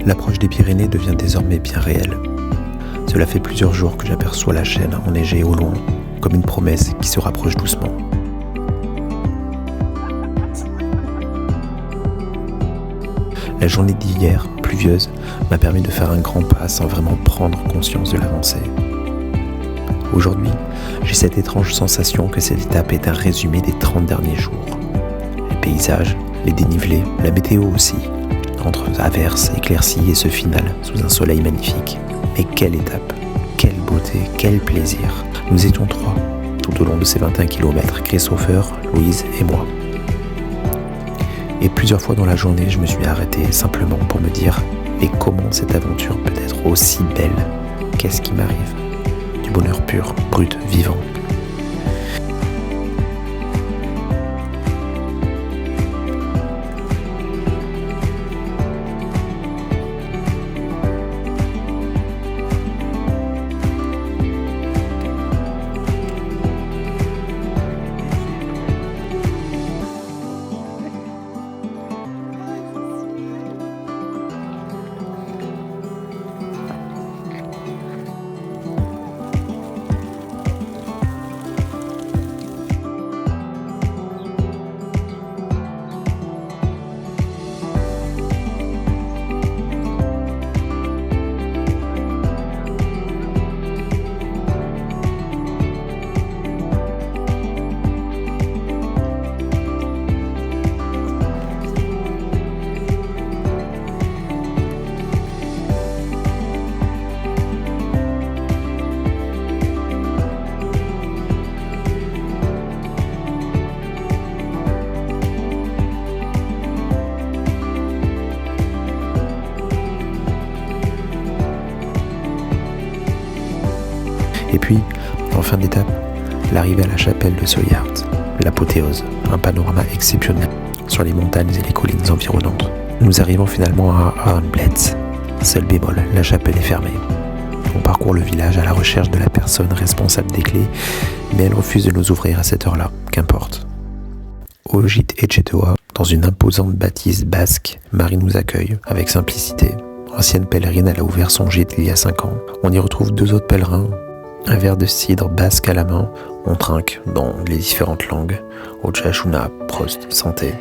L'approche des Pyrénées devient désormais bien réelle. Cela fait plusieurs jours que j'aperçois la chaîne enneigée au loin, comme une promesse qui se rapproche doucement. La journée d'hier, pluvieuse, m'a permis de faire un grand pas sans vraiment prendre conscience de l'avancée. Aujourd'hui, j'ai cette étrange sensation que cette étape est un résumé des 30 derniers jours. Les paysages, les dénivelés, la météo aussi, entre averses, éclaircies et ce final sous un soleil magnifique. Mais quelle étape, quelle beauté, quel plaisir. Nous étions 3, tout au long de ces 21 km, Christopher, Louise et moi. Et plusieurs fois dans la journée, je me suis arrêté simplement pour me dire « Mais comment cette aventure peut être aussi belle ? Qu'est-ce qui m'arrive ?» Du bonheur pur, brut, vivant. Et puis, en fin d'étape, l'arrivée à la chapelle de Soyart, l'apothéose, un panorama exceptionnel sur les montagnes et les collines environnantes. Nous arrivons finalement à Arnblets. Seul bémol, la chapelle est fermée. On parcourt le village à la recherche de la personne responsable des clés, mais elle refuse de nous ouvrir à cette heure-là, qu'importe. Au gîte Etxetoa, dans une imposante bâtisse basque, Marie nous accueille avec simplicité. Ancienne pèlerine, elle a ouvert son gîte il y a 5 ans. On y retrouve 2 autres pèlerins. Un verre de cidre basque à la main, on trinque dans les différentes langues. Ochachuna, Prost, santé.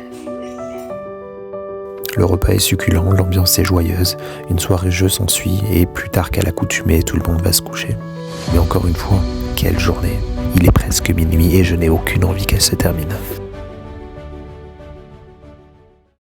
Le repas est succulent, l'ambiance est joyeuse, une soirée jeu s'ensuit et plus tard qu'à l'accoutumée, tout le monde va se coucher. Mais encore une fois, quelle journée! Il est presque minuit et je n'ai aucune envie qu'elle se termine.